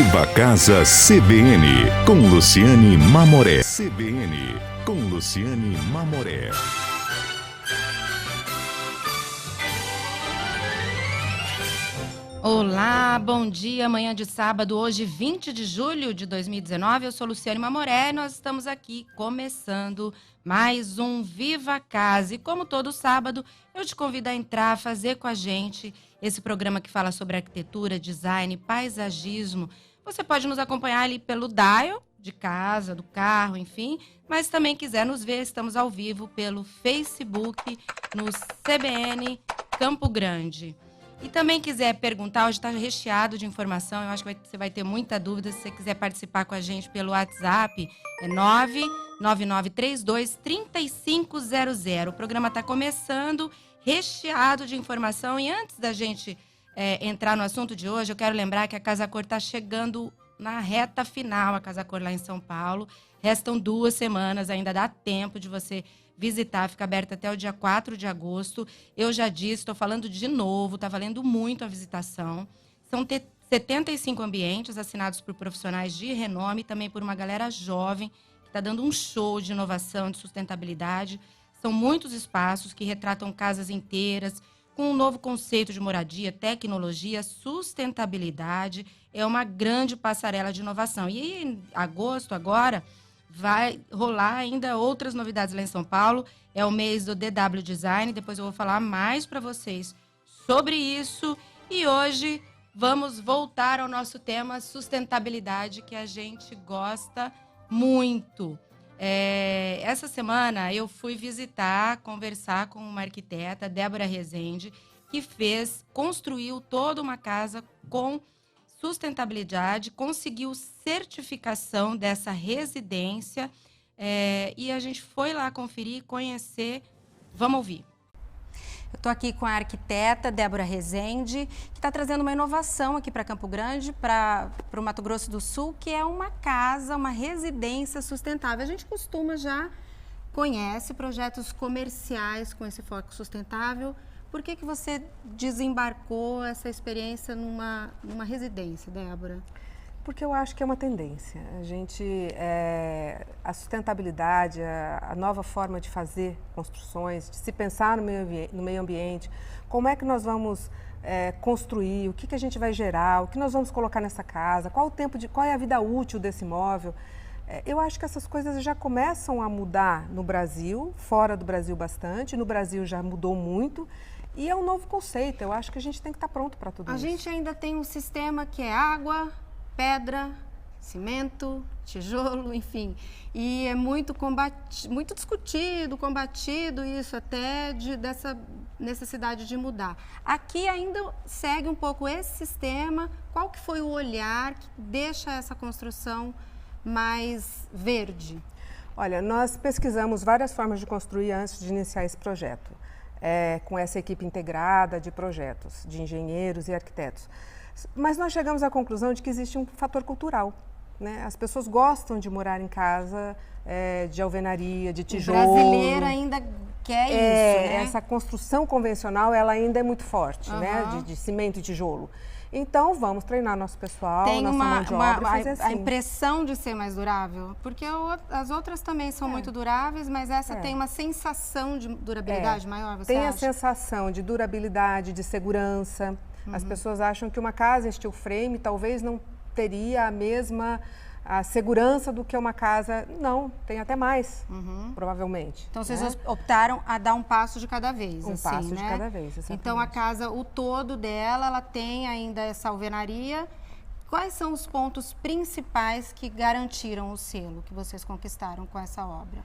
Viva Casa CBN, com Luciane Mamoré. CBN, com Luciane Mamoré. Olá, bom dia, manhã de sábado, hoje 20 de julho de 2019, eu sou Luciane Mamoré e nós estamos aqui começando mais um Viva Casa. E como todo sábado, eu te convido a entrar, fazer com a gente esse programa que fala sobre arquitetura, design, paisagismo. Você pode nos acompanhar ali pelo dial de casa, do carro, enfim, mas também quiser nos ver, estamos ao vivo pelo Facebook, no CBN Campo Grande. E também quiser perguntar, hoje está recheado de informação, eu acho que você vai ter muita dúvida. Se você quiser participar com a gente pelo WhatsApp, é 99932-3500. O programa está começando, recheado de informação. E antes da gente entrar no assunto de hoje, eu quero lembrar que a Casa Cor está chegando na reta final, a Casa Cor lá em São Paulo. Restam 2 semanas, ainda dá tempo de você visitar, fica aberta até o dia 4 de agosto. Eu já disse, estou falando de novo, está valendo muito a visitação. São 75 ambientes assinados por profissionais de renome, também por uma galera jovem, que está dando um show de inovação, de sustentabilidade. São muitos espaços que retratam casas inteiras, com um novo conceito de moradia, tecnologia, sustentabilidade. É uma grande passarela de inovação. E em agosto, agora, vai rolar ainda outras novidades lá em São Paulo. É o mês do DW Design. Depois eu vou falar mais para vocês sobre isso. E hoje vamos voltar ao nosso tema sustentabilidade, que a gente gosta muito. Essa semana eu fui conversar com uma arquiteta, Débora Rezende, que construiu toda uma casa com sustentabilidade, conseguiu certificação dessa residência e a gente foi lá conferir, conhecer. Vamos ouvir. Eu estou aqui com a arquiteta Débora Rezende, que está trazendo uma inovação aqui para Campo Grande, para o Mato Grosso do Sul, que é uma casa, uma residência sustentável. A gente conhece projetos comerciais com esse foco sustentável. Por que você desembarcou essa experiência numa residência, Débora? Porque eu acho que é uma tendência. A sustentabilidade, a nova forma de fazer construções, de se pensar no meio ambiente, como é que nós vamos construir, o que a gente vai gerar, o que nós vamos colocar nessa casa, qual é a vida útil desse imóvel. Eu acho que essas coisas já começam a mudar no Brasil, fora do Brasil bastante, no Brasil já mudou muito. E é um novo conceito, eu acho que a gente tem que estar pronto para tudo isso. A gente ainda tem um sistema que é água, pedra, cimento, tijolo, enfim. E é muito discutido, combatido isso até dessa necessidade de mudar. Aqui ainda segue um pouco esse sistema. Qual que foi o olhar que deixa essa construção mais verde? Olha, nós pesquisamos várias formas de construir antes de iniciar esse projeto. Com essa equipe integrada de projetos, de engenheiros e arquitetos. Mas nós chegamos à conclusão de que existe um fator cultural, né? As pessoas gostam de morar em casa de alvenaria, de tijolo. O brasileiro ainda quer isso, né? Essa construção convencional, ela ainda é muito forte, né? De cimento e tijolo. Então, vamos treinar nosso pessoal, nossa mão de obra e fazer assim. A impressão de ser mais durável, porque as outras também são muito duráveis, mas essa tem uma sensação de durabilidade maior, você acha? Tem a sensação de durabilidade, de segurança. As pessoas acham que uma casa em steel frame talvez não teria a mesma segurança do que uma casa. Não, tem até mais, provavelmente. Então, vocês optaram a dar um passo de cada vez, Um passo de cada vez, exatamente. Então, a casa, o todo dela, ela tem ainda essa alvenaria. Quais são os pontos principais que garantiram o selo que vocês conquistaram com essa obra?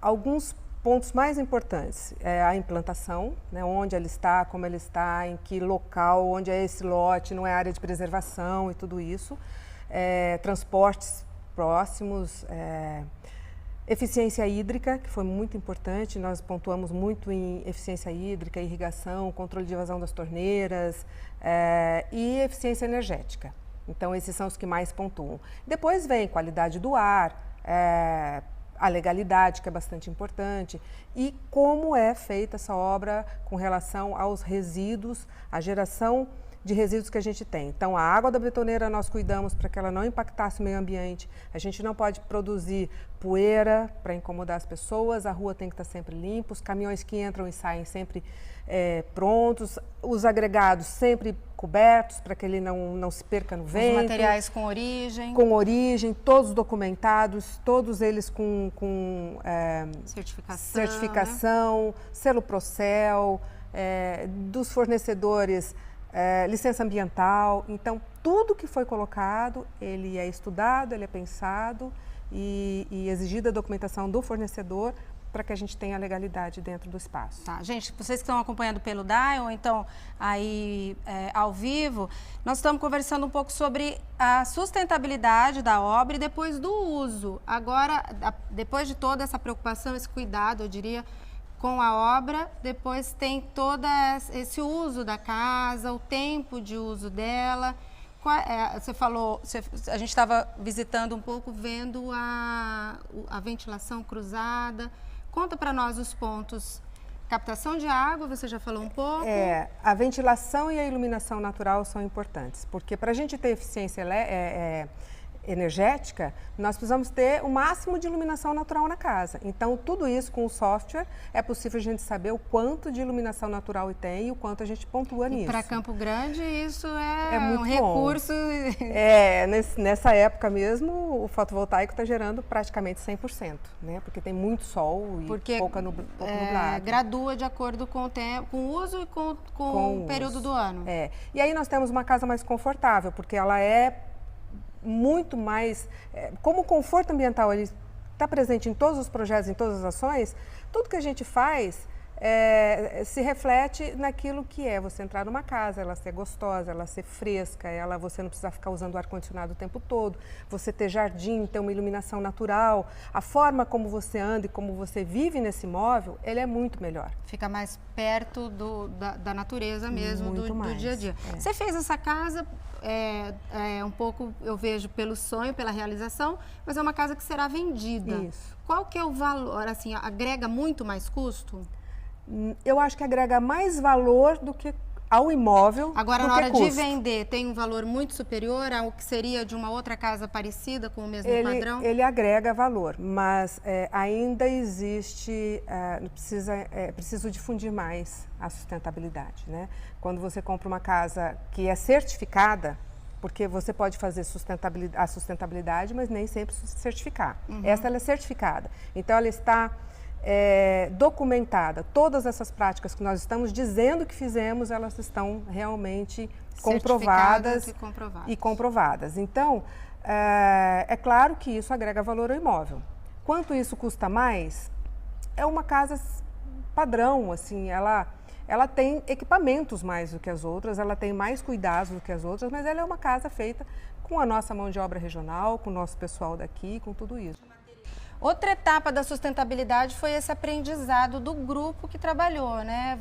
Alguns pontos mais importantes é a implantação, né, onde ela está, como ela está, em que local, onde é esse lote, não é área de preservação e tudo isso. Transportes próximos, eficiência hídrica, que foi muito importante, nós pontuamos muito em eficiência hídrica, irrigação, controle de vazão das torneiras e eficiência energética. Então, esses são os que mais pontuam. Depois vem qualidade do ar, a legalidade, que é bastante importante, e como é feita essa obra com relação aos resíduos, a geração de resíduos que a gente tem. Então, a água da betoneira nós cuidamos para que ela não impactasse o meio ambiente. A gente não pode produzir poeira para incomodar as pessoas, a rua tem que estar sempre limpa, os caminhões que entram e saem sempre prontos, os agregados sempre cobertos para que ele não se perca no vento. Os materiais com origem. Com origem, todos documentados, todos eles com certificação, né? Selo Procel, dos fornecedores, licença ambiental. Então, tudo que foi colocado, ele é estudado, ele é pensado e exigida a documentação do fornecedor para que a gente tenha a legalidade dentro do espaço. Tá, gente, vocês que estão acompanhando pelo DAI ou então aí ao vivo, nós estamos conversando um pouco sobre a sustentabilidade da obra e depois do uso. Agora, depois de toda essa preocupação, esse cuidado, eu diria, com a obra, depois tem todo esse uso da casa, o tempo de uso dela. Você falou, a gente estava visitando um pouco, vendo a ventilação cruzada. Conta para nós os pontos. Captação de água, você já falou um pouco. A ventilação e a iluminação natural são importantes, porque para a gente ter eficiência energética, nós precisamos ter o máximo de iluminação natural na casa. Então, tudo isso com o software, é possível a gente saber o quanto de iluminação natural tem e o quanto a gente pontua nisso. Para Campo Grande, isso é muito um recurso. Nessa época mesmo, o fotovoltaico está gerando praticamente 100%, né? Porque tem muito sol e pouco nublado. Gradua de acordo com o tempo, com o uso e com o período do ano. E aí nós temos uma casa mais confortável, porque ela é muito mais, como o conforto ambiental ele está presente em todos os projetos, em todas as ações, tudo que a gente faz se reflete naquilo que é você entrar numa casa, ela ser gostosa, ela ser fresca, você não precisar ficar usando o ar-condicionado o tempo todo, você ter jardim, ter uma iluminação natural, a forma como você anda e como você vive nesse imóvel, ele é muito melhor. Fica mais perto da natureza mesmo, do dia a dia. Você fez essa casa um pouco, eu vejo, pelo sonho, pela realização, mas é uma casa que será vendida. Isso. Qual que é o valor, assim, agrega muito mais custo? Eu acho que agrega mais valor do que ao imóvel. Agora, na hora de vender, tem um valor muito superior ao que seria de uma outra casa parecida com o mesmo padrão? Ele agrega valor, mas ainda existe, preciso difundir mais a sustentabilidade, né? Quando você compra uma casa que é certificada, porque você pode fazer a sustentabilidade, mas nem sempre certificar. Essa ela é certificada. Então, ela está documentada. Todas essas práticas que nós estamos dizendo que fizemos, elas estão realmente comprovadas e comprovadas. Então, é claro que isso agrega valor ao imóvel. Quanto isso custa mais? É uma casa padrão, assim, ela tem equipamentos mais do que as outras, ela tem mais cuidados do que as outras, mas ela é uma casa feita com a nossa mão de obra regional, com o nosso pessoal daqui, com tudo isso. Outra etapa da sustentabilidade foi esse aprendizado do grupo que trabalhou, né?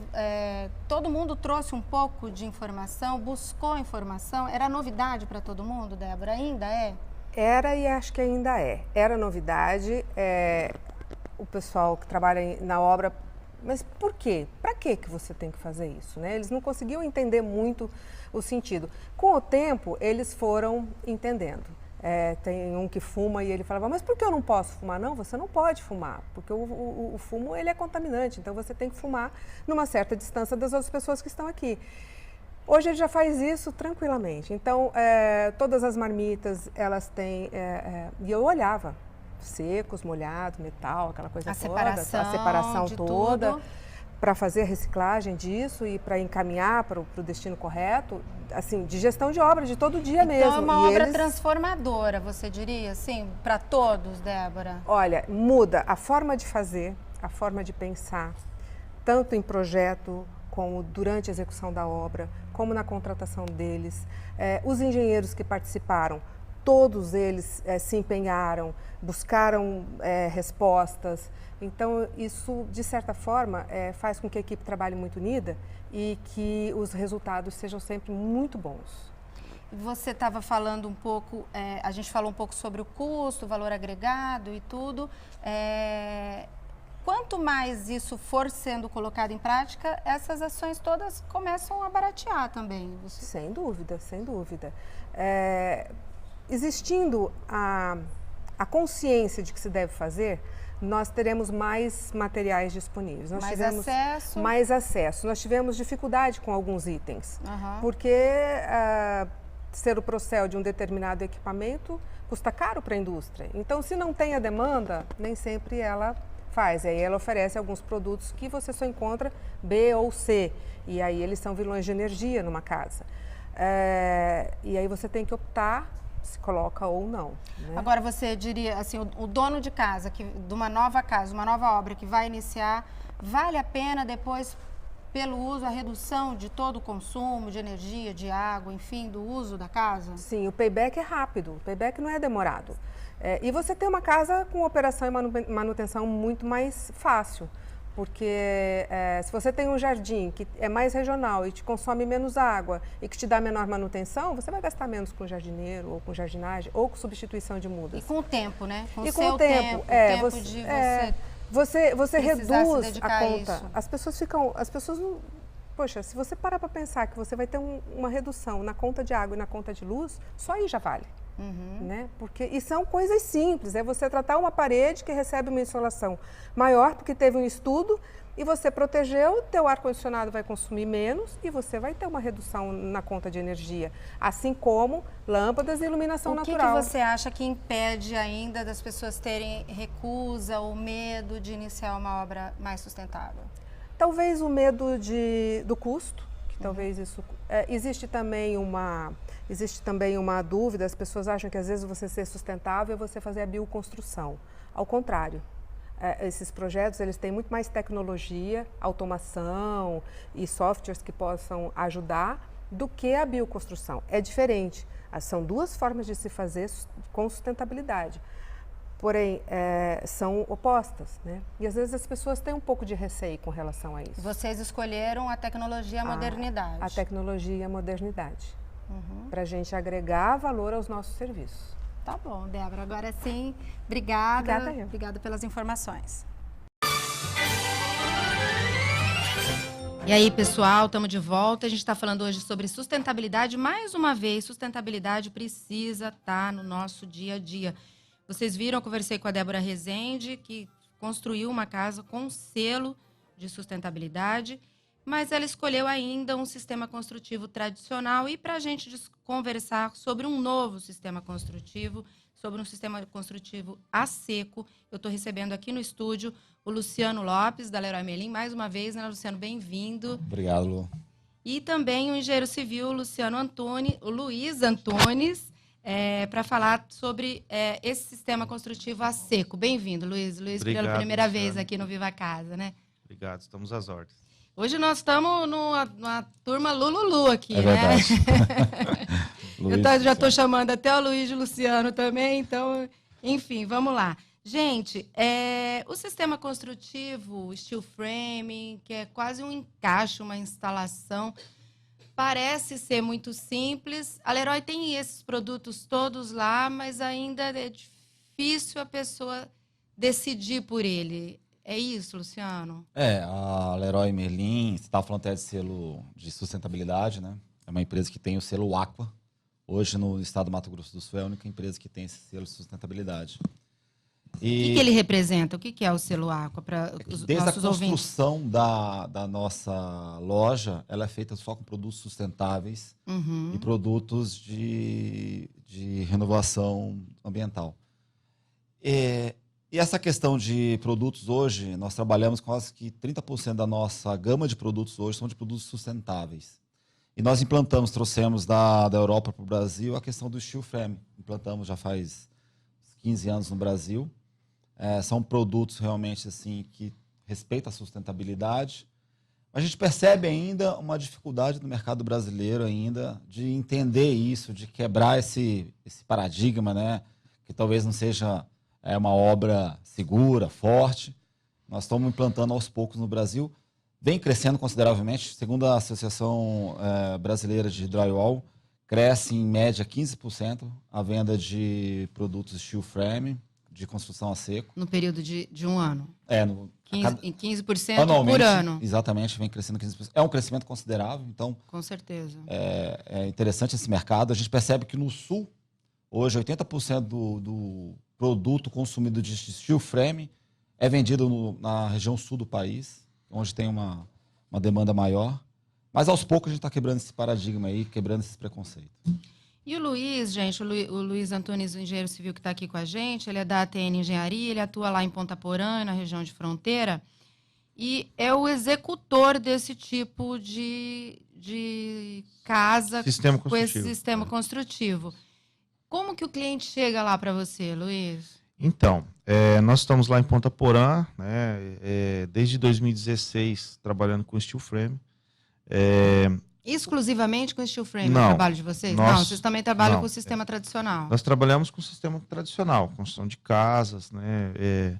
Todo mundo trouxe um pouco de informação, buscou informação. Era novidade para todo mundo, Débora? Ainda é? Era e acho que ainda é. Era novidade. O pessoal que trabalha na obra, mas por quê? Para que você tem que fazer isso, né? Eles não conseguiam entender muito o sentido. Com o tempo, eles foram entendendo. Tem um que fuma e ele falava, mas por que eu não posso fumar? Não, você não pode fumar, porque o fumo ele é contaminante, então você tem que fumar numa certa distância das outras pessoas que estão aqui. Hoje ele já faz isso tranquilamente, então todas as marmitas, elas têm, e eu olhava, secos, molhados, metal, aquela coisa toda, a separação toda, para fazer a reciclagem disso e para encaminhar para o destino correto, assim, de gestão de obra, de todo dia mesmo. Então é uma obra transformadora, você diria, assim, para todos, Débora? Olha, muda a forma de fazer, a forma de pensar, tanto em projeto, como durante a execução da obra, como na contratação deles. Os engenheiros que participaram, todos eles se empenharam, buscaram respostas. Então, isso, de certa forma, faz com que a equipe trabalhe muito unida e que os resultados sejam sempre muito bons. Você estava falando um pouco, a gente falou um pouco sobre o custo, o valor agregado e tudo. quanto mais isso for sendo colocado em prática, essas ações todas começam a baratear também. Sem dúvida, sem dúvida. Existindo a consciência de que se deve fazer, nós teremos mais materiais disponíveis. Nós tivemos acesso. Mais acesso. Nós tivemos dificuldade com alguns itens, porque ser o Procel de um determinado equipamento custa caro para a indústria. Então, se não tem a demanda, nem sempre ela faz. Aí ela oferece alguns produtos que você só encontra B ou C. E aí eles são vilões de energia numa casa. E aí você tem que optar se coloca ou não. Né? Agora, você diria, assim, o dono de casa, de uma nova casa, uma nova obra que vai iniciar, vale a pena depois, pelo uso, a redução de todo o consumo de energia, de água, enfim, do uso da casa? Sim, o payback é rápido, o payback não é demorado. E você tem uma casa com operação e manutenção muito mais fácil. Porque se você tem um jardim que é mais regional e te consome menos água e que te dá menor manutenção, você vai gastar menos com jardineiro, ou com jardinagem, ou com substituição de mudas. E com o tempo, né? Com o seu tempo. Você reduz a conta. Isso. As pessoas não... Poxa, se você parar para pensar que você vai ter uma redução na conta de água e na conta de luz, só aí já vale. Né? E são coisas simples, é você tratar uma parede que recebe uma insolação maior porque teve um estudo e você protegeu, teu ar-condicionado vai consumir menos e você vai ter uma redução na conta de energia, assim como lâmpadas e iluminação natural. O que você acha que impede ainda das pessoas terem recusa ou medo de iniciar uma obra mais sustentável? Talvez o medo do custo, que talvez isso... Existe também uma dúvida, as pessoas acham que às vezes você ser sustentável é você fazer a bioconstrução. Ao contrário, esses projetos eles têm muito mais tecnologia, automação e softwares que possam ajudar do que a bioconstrução. É diferente, são duas formas de se fazer com sustentabilidade. Porém, são opostas, né? E às vezes as pessoas têm um pouco de receio com relação a isso. Vocês escolheram a tecnologia e a modernidade. A tecnologia e a modernidade. Para a gente agregar valor aos nossos serviços. Tá bom, Débora. Agora sim, obrigada. Obrigada, obrigada pelas informações. E aí, pessoal, estamos de volta. A gente está falando hoje sobre sustentabilidade. Mais uma vez, sustentabilidade precisa estar no nosso dia a dia. Vocês viram, eu conversei com a Débora Rezende, que construiu uma casa com selo de sustentabilidade, mas ela escolheu ainda um sistema construtivo tradicional. E para a gente conversar sobre um novo sistema construtivo, sobre um sistema construtivo a seco, eu estou recebendo aqui no estúdio o Luciano Lopes, da Leroy Merlin. Mais uma vez, né, Luciano? Bem-vindo. Obrigado, Lu. E também o engenheiro civil o Luiz Antunes, para falar sobre esse sistema construtivo a seco. Bem-vindo, Luiz. Obrigado, pela primeira Luciano. vez aqui no Viva Casa, né? Obrigado, estamos às ordens. Hoje nós estamos numa turma Lululu aqui, É né? verdade. Eu já estou chamando até o Luiz de Luciano também, então, enfim, vamos lá. Gente, o sistema construtivo, o steel framing, que é quase um encaixe, uma instalação, parece ser muito simples. A Leroy tem esses produtos todos lá, mas ainda é difícil a pessoa decidir por ele. É isso, Luciano? A Leroy Merlin, você estava falando até de selo de sustentabilidade, né? É uma empresa que tem o selo Aqua. Hoje, no estado do Mato Grosso do Sul, é a única empresa que tem esse selo de sustentabilidade. O que ele representa? O que é o selo Aqua para os Desde nossos a ouvintes? construção da nossa loja, ela é feita só com produtos sustentáveis e produtos de renovação ambiental. E essa questão de produtos hoje, nós trabalhamos quase que 30% da nossa gama de produtos hoje são de produtos sustentáveis. E nós trouxemos da Europa para o Brasil a questão do steel frame. Implantamos já faz 15 anos no Brasil. São produtos realmente assim que respeitam a sustentabilidade. A gente percebe ainda uma dificuldade no mercado brasileiro ainda de entender isso, de quebrar esse paradigma, né? Que talvez não seja uma obra segura, forte. Nós estamos implantando aos poucos no Brasil. Vem crescendo consideravelmente. Segundo a Associação Brasileira de Drywall, cresce em média 15% a venda de produtos steel frame, de construção a seco. No período de um ano. Em 15% anualmente, por ano. Exatamente, vem crescendo 15%. É um crescimento considerável, então Com certeza. é interessante esse mercado. A gente percebe que no Sul, hoje, 80% do produto consumido de steel frame é vendido na região sul do país, onde tem uma demanda maior. Mas aos poucos a gente está quebrando esse paradigma aí, quebrando esses preconceitos. E o Luiz, gente, o Luiz Antunes, o engenheiro civil que está aqui com a gente, ele é da ATN Engenharia, ele atua lá em Ponta Porã, na região de fronteira, e é o executor desse tipo de casa com esse sistema construtivo. Como que o cliente chega lá para você, Luiz? Então, nós estamos lá em Ponta Porã, né, desde 2016, trabalhando com steel frame. Exclusivamente com steel frame Não, o trabalho de vocês? Não, vocês também trabalham com o sistema tradicional. Nós trabalhamos com o sistema tradicional, construção de casas, né,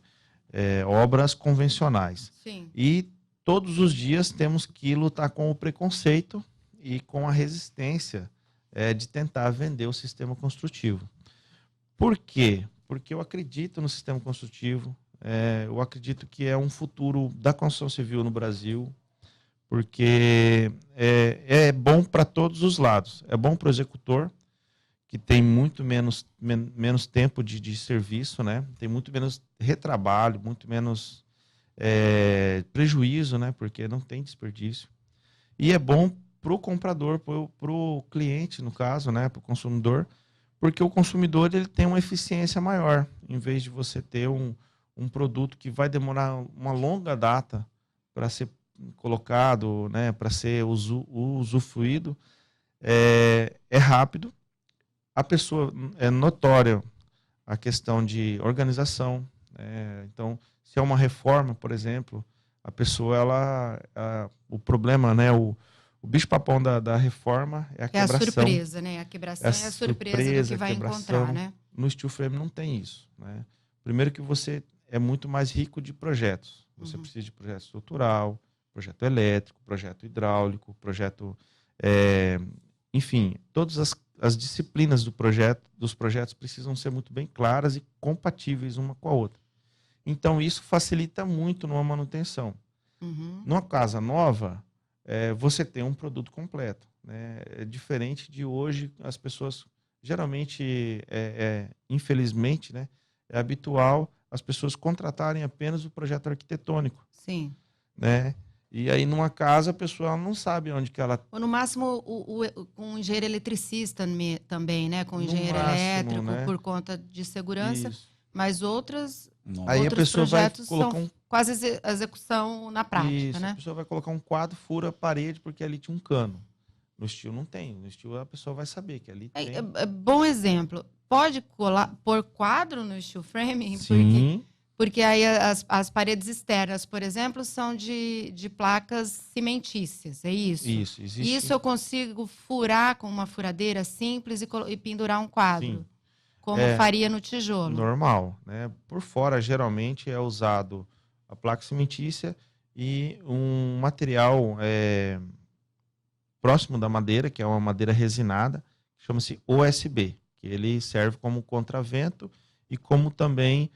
obras convencionais. Sim. E todos os dias temos que lutar com o preconceito e com a resistência de tentar vender o sistema construtivo. Por quê? Porque eu acredito no sistema construtivo, eu acredito que é um futuro da construção civil no Brasil, porque é bom para todos os lados. É bom para o executor, que tem muito menos tempo de serviço, né? Tem muito menos retrabalho, muito menos prejuízo, né? Porque não tem desperdício. E é bom para o comprador, para o cliente, no caso, né? Para o consumidor, porque o consumidor ele tem uma eficiência maior, em vez de você ter um produto que vai demorar uma longa data para ser colocado, né, para ser usufruído, é rápido. A pessoa é notória a questão de organização. Então, se é uma reforma, por exemplo, a pessoa, o problema, né, o bicho-papão da reforma é a quebração. É a surpresa, né? A quebração é a surpresa do que vai encontrar, né? No steel frame não tem isso, né? Primeiro que você é muito mais rico de projetos. Você precisa de projeto estrutural, projeto elétrico, projeto hidráulico, projeto... enfim, todas as disciplinas dos projetos precisam ser muito bem claras e compatíveis uma com a outra. Então, isso facilita muito numa manutenção. Numa casa nova, você tem um produto completo, né? É diferente de hoje, as pessoas, geralmente, infelizmente, né, é habitual as pessoas contratarem apenas o projeto arquitetônico. Sim. Né? E aí, numa casa, a pessoa não sabe onde que ela... Ou, no máximo, com um engenheiro eletricista também, né? Com um engenheiro elétrico, né? Por conta de segurança. Isso. Mas outros projetos são quase execução na prática, isso, né? A pessoa vai colocar um quadro, fura a parede, porque ali tinha um cano. No steel não tem. No steel a pessoa vai saber que ali tem... Bom exemplo. Pode pôr quadro no steel frame? Sim. Porque aí as paredes externas, por exemplo, são de placas cimentícias, é isso? Isso, existe. Isso eu consigo furar com uma furadeira simples e pendurar um quadro, sim, como faria no tijolo. Normal, né? Por fora, geralmente, é usado a placa cimentícia e um material próximo da madeira, que é uma madeira resinada, que chama-se OSB, que ele serve como contravento e como também...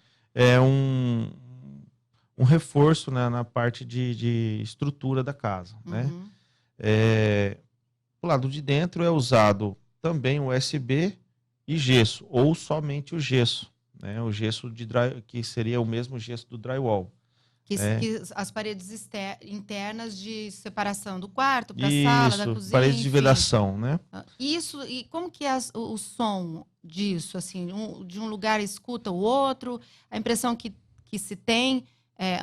um reforço, né, na parte de estrutura da casa. Né? O lado de dentro é usado também o USB e gesso, ou somente o gesso. Né? O gesso que seria o mesmo gesso do drywall. Que as paredes internas de separação do quarto para a sala, da cozinha. Paredes de vedação, né? Isso, e como que é o som disso? Assim, de um lugar escuta o outro? A impressão que se tem,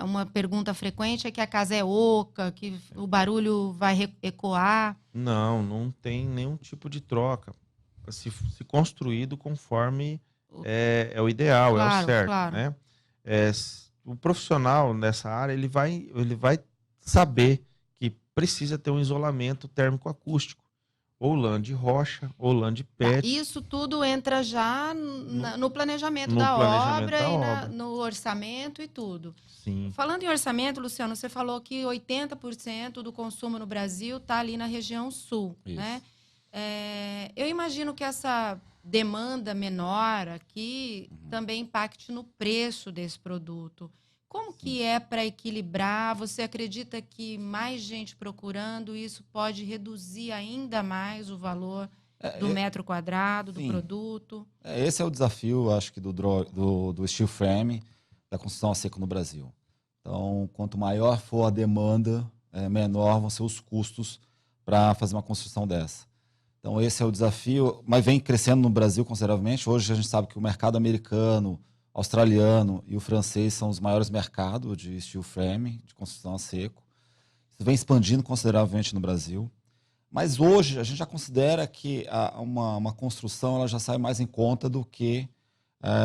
uma pergunta frequente, é que a casa é oca, que o barulho vai ecoar. Não tem nenhum tipo de troca. Se construído conforme é o ideal, claro, é o certo. Claro. Né? O profissional nessa área ele vai saber que precisa ter um isolamento térmico-acústico, ou lã de rocha, ou lã de PET. Isso tudo entra já no planejamento da obra e no orçamento e tudo. Sim. Falando em orçamento, Luciano, você falou que 80% do consumo no Brasil está ali na região sul, isso, né? Eu imagino que essa demanda menor aqui também impacte no preço desse produto. Como que é para equilibrar? Você acredita que mais gente procurando isso pode reduzir ainda mais o valor do metro quadrado, do produto? Esse é o desafio, acho que, do steel frame, da construção a seco no Brasil. Então, quanto maior for a demanda, menor vão ser os custos para fazer uma construção dessa. Então, esse é o desafio, mas vem crescendo no Brasil consideravelmente. Hoje a gente sabe que o mercado americano, australiano e o francês são os maiores mercados de steel frame, de construção a seco. Isso vem expandindo consideravelmente no Brasil. Mas hoje a gente já considera que uma construção ela já sai mais em conta do que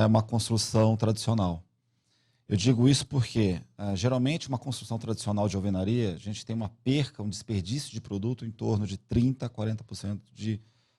uma construção tradicional. Eu digo isso porque, geralmente, uma construção tradicional de alvenaria, a gente tem uma perca, um desperdício de produto em torno de 30% a 40%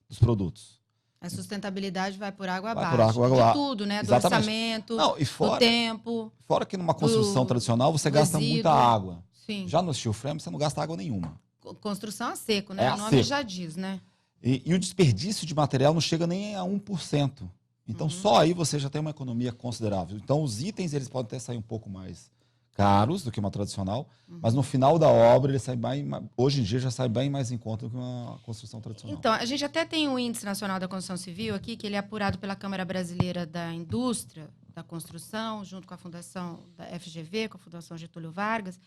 dos produtos. A sustentabilidade vai por água Vai abaixo. por água abaixo. De tudo, né? Exatamente. Do orçamento, Não, e fora, do tempo. Fora que numa construção tradicional você gasta resíduo. muita água. Sim. Já no steel frame você não gasta água nenhuma. Construção a seco, né? A O nome seco. já diz, né? E o desperdício de material não chega nem a 1%. Então, só aí você já tem uma economia considerável. Então, os itens eles podem até sair um pouco mais caros do que uma tradicional, mas no final da obra, ele sai bem, hoje em dia já sai bem mais em conta do que uma construção tradicional. Então, a gente até tem o Índice Nacional da Construção Civil aqui, que ele é apurado pela Câmara Brasileira da Indústria da Construção, junto com a Fundação da FGV, com a Fundação Getúlio Vargas,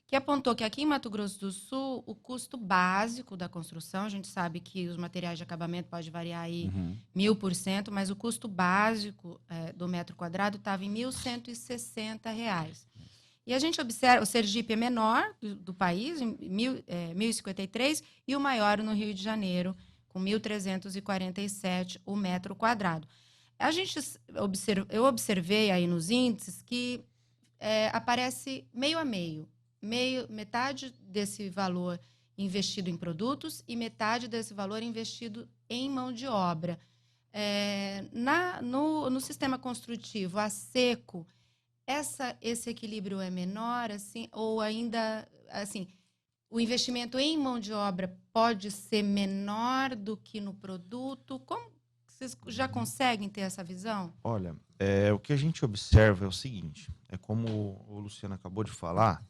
que apontou que aqui em Mato Grosso do Sul, o custo básico da construção, a gente sabe que os materiais de acabamento pode variar aí 1000%, mas o custo básico do metro quadrado estava em R$ 1.160. E a gente observa, o Sergipe é menor do país, em 1.053, e o maior no Rio de Janeiro, com 1.347 o metro quadrado. Eu observei aí nos índices que aparece meio a meio. Metade desse valor investido em produtos e metade desse valor investido em mão de obra. No sistema construtivo, a seco, esse equilíbrio é menor, assim, ou ainda, assim, o investimento em mão de obra pode ser menor do que no produto? Como vocês já conseguem ter essa visão? Olha, o que a gente observa é o seguinte, como o Luciano acabou de falar,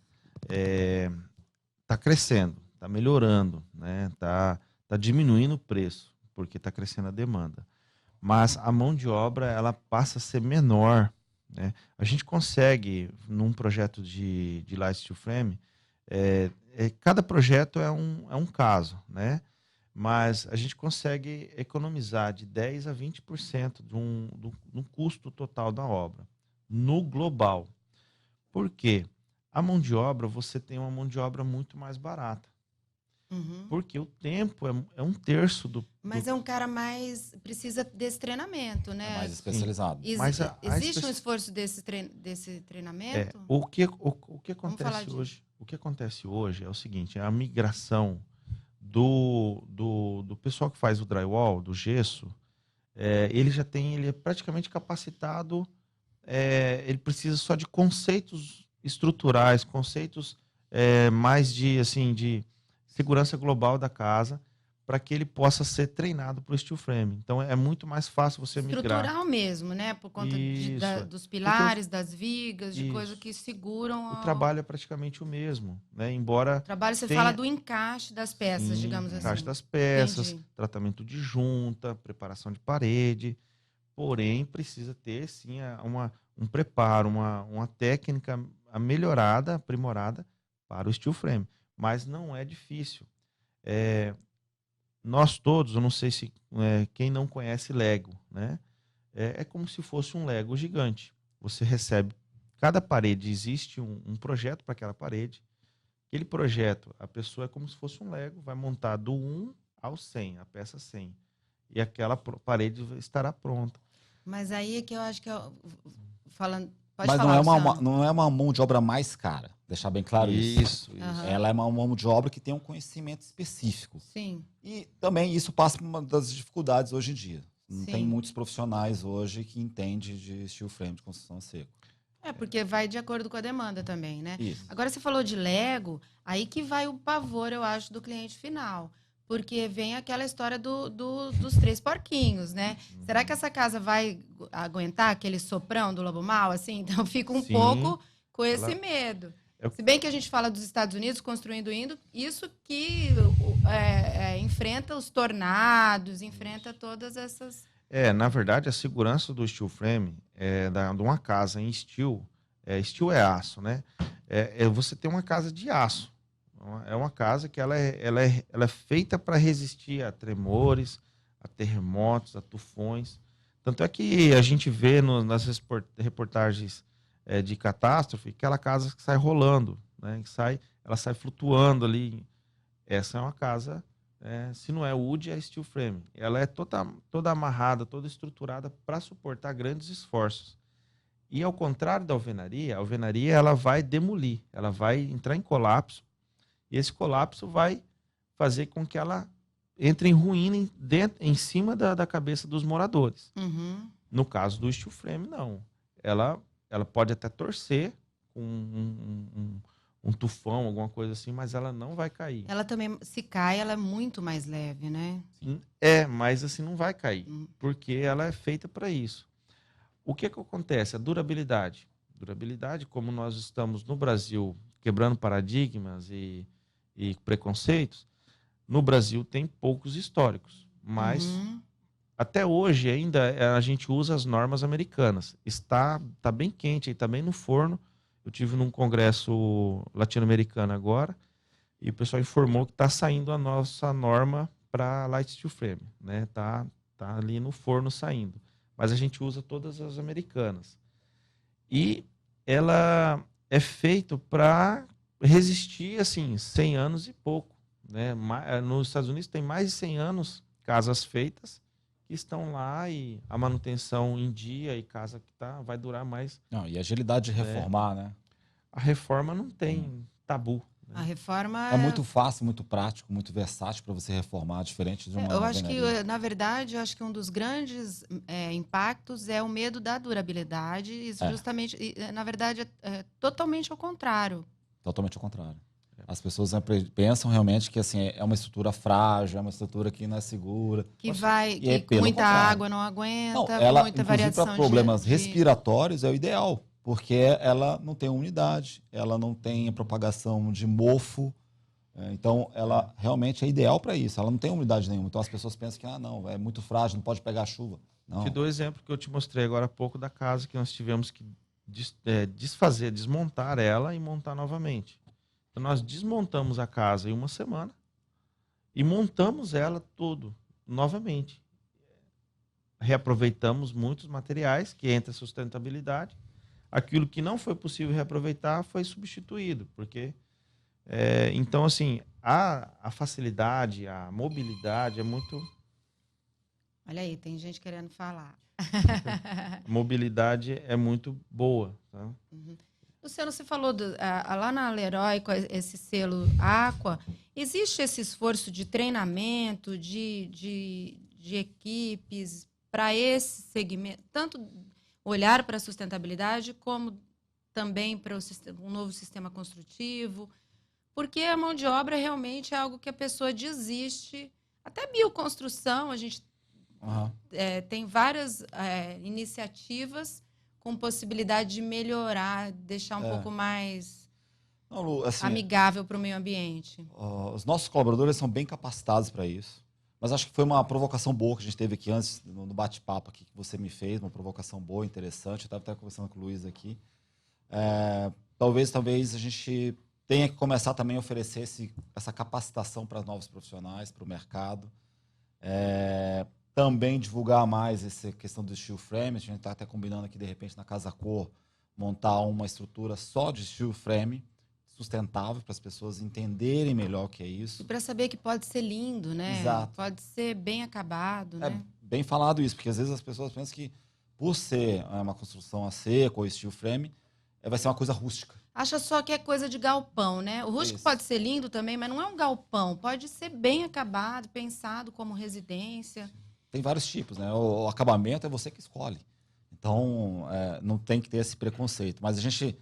está crescendo, está melhorando, né? Tá diminuindo o preço, porque está crescendo a demanda. Mas a mão de obra ela passa a ser menor, né? A gente consegue, num projeto de light steel frame, cada projeto é um caso, né? Mas a gente consegue economizar de 10% a 20% do custo total da obra, no global. Por quê? A mão de obra, você tem uma mão de obra muito mais barata. Porque o tempo é um terço do... Mas é um cara mais... Precisa desse treinamento, né? É mais especializado. Existe um esforço desse treinamento? O que acontece hoje é o seguinte, a migração do pessoal que faz o drywall, do gesso, ele é praticamente capacitado, ele precisa só de conceitos estruturais, conceitos mais de segurança global da casa, para que ele possa ser treinado para o steel frame. Então, é muito mais fácil você migrar. Estrutural mesmo, né? Por conta dos pilares, das vigas, de coisas que seguram... O trabalho é praticamente o mesmo, né? Embora... O trabalho, você fala do encaixe das peças, digamos assim. Encaixe das peças, Entendi. tratamento de junta, preparação de parede. Porém, precisa ter, sim, um preparo, uma técnica melhorada, aprimorada para o steel frame. Mas não é difícil. Nós todos, eu não sei se quem não conhece Lego, né? É como se fosse um Lego gigante. Você recebe, cada parede existe um projeto para aquela parede. Aquele projeto, a pessoa é como se fosse um Lego, vai montar do 1 ao 100, a peça 100. E aquela parede estará pronta. Mas aí é que eu acho que falando... Mas não é uma mão de obra mais cara, deixar bem claro isso. Uhum. Ela é uma mão de obra que tem um conhecimento específico. Sim. E também isso passa por uma das dificuldades hoje em dia. Não Sim. tem muitos profissionais hoje que entendem de steel frame, de construção a seco. Porque vai de acordo com a demanda também, né? Isso. Agora, você falou de Lego, aí que vai o pavor, eu acho, do cliente final. Porque vem aquela história dos 3 porquinhos, né? Será que essa casa vai aguentar aquele soprão do lobo mau, assim? Então, fica um Sim, pouco com esse medo. Eu- Se bem que a gente fala dos Estados Unidos construindo indo, isso que enfrenta os tornados, enfrenta todas essas... Na verdade, a segurança do steel frame de uma casa em steel, steel é aço, né? Você tem uma casa de aço. É uma casa que ela é feita para resistir a tremores, a terremotos, a tufões. Tanto é que a gente vê nas reportagens de catástrofe aquela casa que sai rolando, né? Ela sai flutuando ali. Essa é uma casa, se não é wood, é steel frame. Ela é toda amarrada, toda estruturada para suportar grandes esforços. E ao contrário da alvenaria, a alvenaria ela vai demolir, ela vai entrar em colapso. E esse colapso vai fazer com que ela entre em ruína em cima da cabeça dos moradores. Uhum. No caso do steel frame, não. Ela pode até torcer com um tufão, alguma coisa assim, mas ela não vai cair. Ela também, se cai, ela é muito mais leve, né? Mas assim não vai cair, porque ela é feita para isso. O que acontece? A durabilidade. Durabilidade, como nós estamos no Brasil quebrando paradigmas e preconceitos, no Brasil tem poucos históricos, mas até hoje ainda a gente usa as normas americanas. Está bem quente, está bem no forno. Eu tive num congresso latino-americano agora e o pessoal informou que está saindo a nossa norma para light steel frame, né? Tá ali no forno saindo, mas a gente usa todas as americanas e ela é feito para resistir, assim, 100 anos e pouco, né? Nos Estados Unidos tem mais de 100 anos casas feitas que estão lá e a manutenção em dia e casa que vai durar mais. Não, e a agilidade de reformar, né? A reforma não tem tabu. Né? A reforma É muito fácil, muito prático, muito versátil para você reformar, diferente de uma eu acho alvenaria. que, na verdade, eu acho que um dos grandes impactos é o medo da durabilidade. Isso justamente, na verdade, é totalmente ao contrário. Totalmente ao contrário. As pessoas pensam realmente que assim, é uma estrutura frágil, é uma estrutura que não é segura. Que pelo muita contrário. água não aguenta, Não, ela, muita inclusive, variação para problemas de... respiratórios é o ideal, porque ela não tem umidade, ela não tem propagação de mofo, então ela realmente é ideal para isso. Ela não tem umidade nenhuma, então as pessoas pensam que não, é muito frágil, não pode pegar chuva. Não. Te dou o exemplo que eu te mostrei agora há pouco da casa que nós tivemos que desmontar ela e montar novamente. Então nós desmontamos a casa em uma semana e montamos ela tudo novamente. Reaproveitamos muitos materiais, que entra a sustentabilidade. Aquilo que não foi possível reaproveitar foi substituído, porque então assim a facilidade, a mobilidade é muito. Olha aí, tem gente querendo falar. A mobilidade é muito boa. Tá? Luciano, você falou lá na Leroy, com esse selo Aqua, existe esse esforço de treinamento, de equipes para esse segmento, tanto olhar para a sustentabilidade, como também para um novo sistema construtivo? Porque a mão de obra realmente é algo que a pessoa desiste. Até bioconstrução, a gente tem várias iniciativas com possibilidade de melhorar, deixar um pouco mais amigável para o meio ambiente. Os nossos colaboradores são bem capacitados para isso. Mas acho que foi uma provocação boa que a gente teve aqui antes, no bate-papo aqui que você me fez, uma provocação boa, interessante. Eu estava até conversando com o Luiz aqui. Talvez a gente tenha que começar também a oferecer essa capacitação para novos profissionais, para o mercado. Também divulgar mais essa questão do steel frame. A gente está até combinando aqui, de repente, na Casa Cor, montar uma estrutura só de steel frame, sustentável, para as pessoas entenderem melhor o que é isso. E para saber que pode ser lindo, né? Exato. Pode ser bem acabado, né? Bem falado isso, porque às vezes as pessoas pensam que, por ser uma construção a seco ou steel frame, vai ser uma coisa rústica. Acha só que é coisa de galpão, né? O rústico pode ser lindo também, mas não é um galpão. Pode ser bem acabado, pensado como residência. Tem vários tipos, né? O acabamento é você que escolhe. Então, não tem que ter esse preconceito. Mas a gente...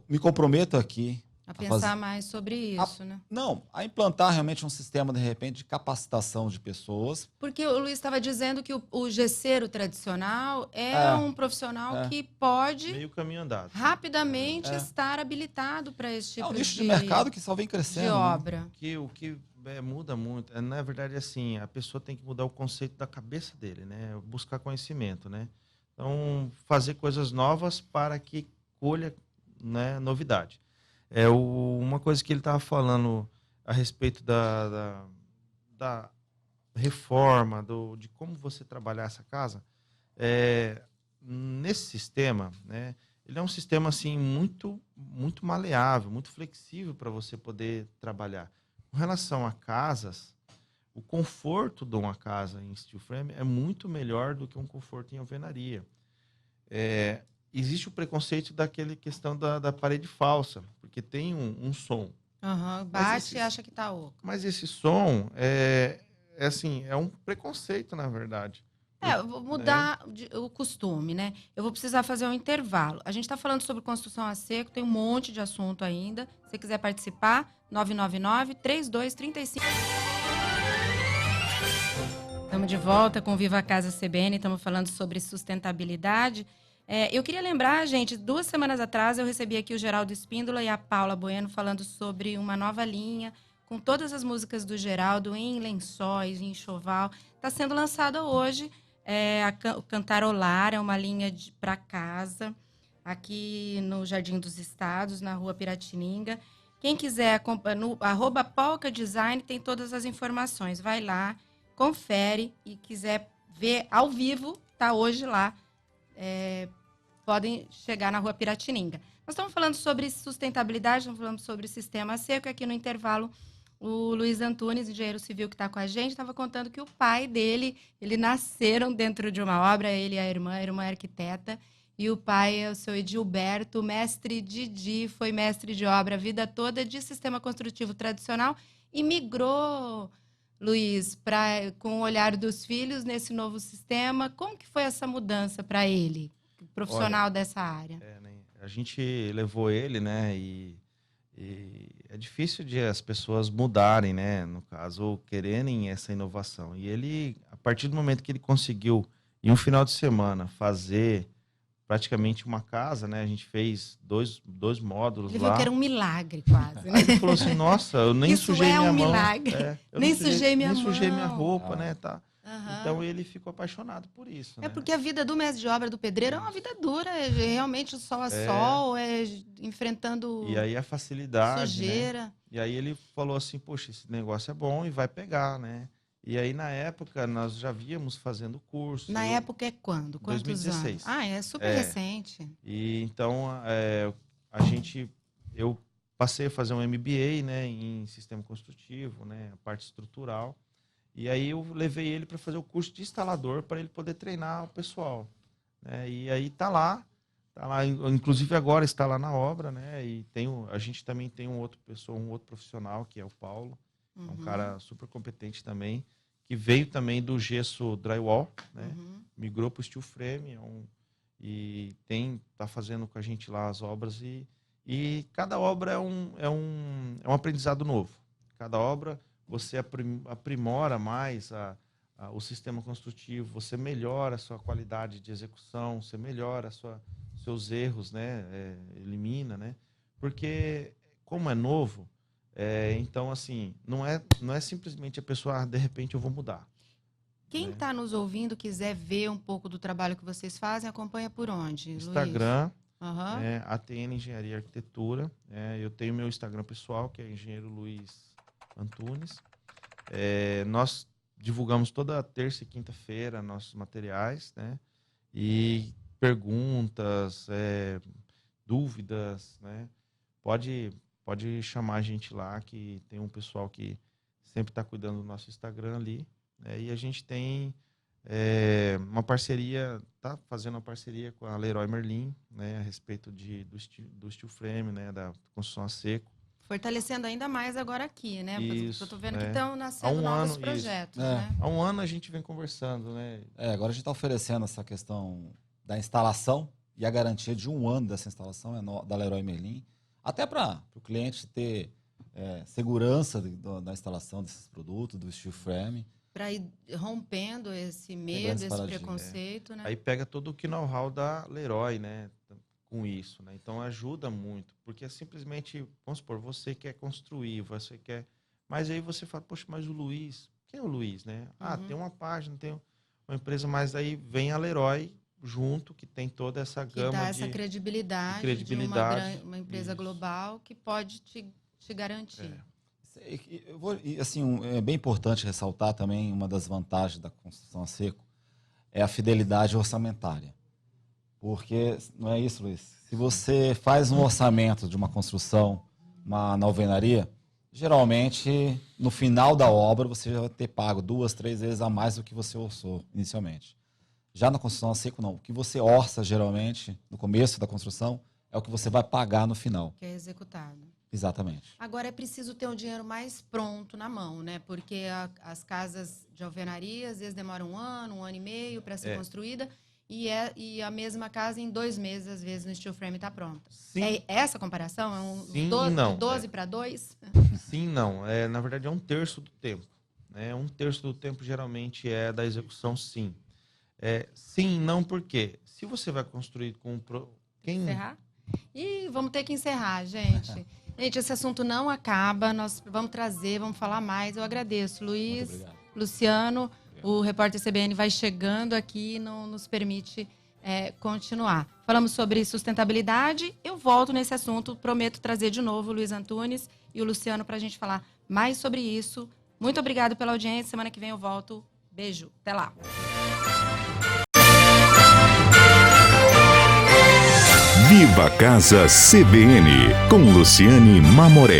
me comprometo aqui A pensar mais sobre isso, né? Não, a implantar realmente um sistema, de repente, de capacitação de pessoas. Porque o Luiz estava dizendo que o gesseiro tradicional é um profissional que pode Meio caminho andado. rapidamente estar habilitado para esse tipo É um nicho de mercado que só vem crescendo. de né? obra. O que muda muito, na verdade, assim, a pessoa tem que mudar o conceito da cabeça dele, né? Buscar conhecimento, né? Então, fazer coisas novas para que colha, né, novidade. Uma coisa que ele estava falando a respeito da reforma, de como você trabalhar essa casa, nesse sistema, né, ele é um sistema assim, muito, muito maleável, muito flexível para você poder trabalhar. Com relação a casas, o conforto de uma casa em steel frame é muito melhor do que um conforto em alvenaria. Existe o preconceito daquela questão da parede falsa, porque tem um som. Bate e acha que tá oco. Mas esse som é um preconceito, na verdade. Vou mudar o costume, né? Eu vou precisar fazer um intervalo. A gente está falando sobre construção a seco, tem um monte de assunto ainda. Se você quiser participar, 999-3235. Estamos de volta com Viva Casa CBN, estamos falando sobre sustentabilidade. Eu queria lembrar, gente, 2 semanas atrás eu recebi aqui o Geraldo Espíndola e a Paula Bueno falando sobre uma nova linha com todas as músicas do Geraldo em lençóis, em enxoval. Está sendo lançada hoje o Cantarolar, é uma linha para casa, aqui no Jardim dos Estados, na Rua Piratininga. Quem quiser, no @polkadesign tem todas as informações. Vai lá, confere e quiser ver ao vivo, tá hoje lá. Podem chegar na Rua Piratininga. Nós estamos falando sobre sustentabilidade, estamos falando sobre sistema seco. Aqui no intervalo, o Luiz Antunes, engenheiro civil que está com a gente, estava contando que o pai dele, eles nasceram dentro de uma obra, ele e a irmã é arquiteta, e o pai é o seu Edilberto, mestre Didi, foi mestre de obra a vida toda de sistema construtivo tradicional e migrou, Luiz, com o olhar dos filhos nesse novo sistema. Como que foi essa mudança para ele, profissional dessa área? A gente levou ele, né, e é difícil de as pessoas mudarem, né, no caso, ou quererem essa inovação. E ele, a partir do momento que ele conseguiu, em um final de semana, fazer praticamente uma casa, né, a gente fez dois módulos lá. Ele viu que era um milagre, quase. Né? Aí ele falou assim, nossa, eu nem Isso sujei minha mão. Milagre. Nem sujei minha mão. Nem sujei minha roupa, né, tá. Então ele ficou apaixonado por isso. Porque a vida do mestre de obra, do pedreiro, é uma vida dura, realmente sol a sol, enfrentando e aí a facilidade, sujeira. Né? E aí ele falou assim, poxa, esse negócio é bom e vai pegar, né? E aí na época nós já víamos fazendo curso. Na época é quando? Quantos 2016. anos? É super recente. E então eu passei a fazer um MBA, né, em sistema construtivo, né, a parte estrutural. E aí eu levei ele para fazer o curso de instalador para ele poder treinar o pessoal, né? E aí tá lá, inclusive agora está lá na obra, né? E a gente também tem um outro profissional que é o Paulo, é um cara super competente também, que veio também do gesso drywall, né? Migrou para o steel frame, e tá fazendo com a gente lá as obras e cada obra é um aprendizado novo. Cada obra você aprimora mais o sistema construtivo, você melhora a sua qualidade de execução, você melhora seus erros, né? Elimina, né? Porque, como é novo, então, assim, não é simplesmente a pessoa, de repente, eu vou mudar. Quem está nos ouvindo, quiser ver um pouco do trabalho que vocês fazem, acompanha por onde, Instagram, ATN Engenharia e Arquitetura. Eu tenho meu Instagram pessoal, que é Engenheiro Luiz Antunes. Nós divulgamos toda terça e quinta-feira nossos materiais, né? E perguntas, dúvidas, né? Pode chamar a gente lá, que tem um pessoal que sempre está cuidando do nosso Instagram ali, né? E a gente tem uma parceria, tá fazendo uma parceria com a Leroy Merlin, né? A respeito do steel frame, né? Da construção a seco. Fortalecendo ainda mais agora aqui, né? Isso, eu tô vendo que estão nascendo novos projetos, né? Há um ano a gente vem conversando, né? Agora a gente está oferecendo essa questão da instalação e a garantia de 1 ano dessa instalação da Leroy Merlin. Até para o cliente ter segurança da instalação desses produtos, do steel frame. Para ir rompendo esse medo, esse preconceito, né? Aí pega todo o know-how da Leroy, né? Com isso, né? Então ajuda muito, porque é simplesmente, vamos supor, você quer construir, você quer... Mas aí você fala, poxa, mas o Luiz... Quem é o Luiz, né? Tem uma página, tem uma empresa, mas aí vem a Leroy junto, que tem toda essa gama que dá essa credibilidade de uma empresa global que pode te garantir. É bem importante ressaltar também uma das vantagens da construção a seco é a fidelidade orçamentária. Porque, não é isso, Luiz? Se você faz um orçamento de uma construção, na alvenaria, geralmente, no final da obra, você já vai ter pago 2, 3 vezes a mais do que você orçou inicialmente. Já na construção a seco, não. O que você orça, geralmente, no começo da construção, é o que você vai pagar no final. Que é executado. Exatamente. Agora é preciso ter o dinheiro mais pronto na mão, né? Porque as casas de alvenaria, às vezes, demoram 1 ano, 1 ano e meio para ser construída. E a mesma casa, em 2 meses, às vezes, no steel frame está pronta. Sim. É essa a comparação? Sim, 12, não. 12 para 2? Sim, não. Na verdade, é 1/3 do tempo. Né? 1/3 do tempo, geralmente, é da execução, sim. Sim, não, por quê? Se você vai construir com... Encerrar? E vamos ter que encerrar, gente. Gente, esse assunto não acaba. Nós vamos trazer, vamos falar mais. Eu agradeço, Luiz, Luciano. O repórter CBN vai chegando aqui e não nos permite continuar. Falamos sobre sustentabilidade. Eu volto nesse assunto. Prometo trazer de novo o Luiz Antunes e o Luciano para a gente falar mais sobre isso. Muito obrigado pela audiência. Semana que vem eu volto. Beijo. Até lá. Viva a Casa CBN, com Luciane Mamoré.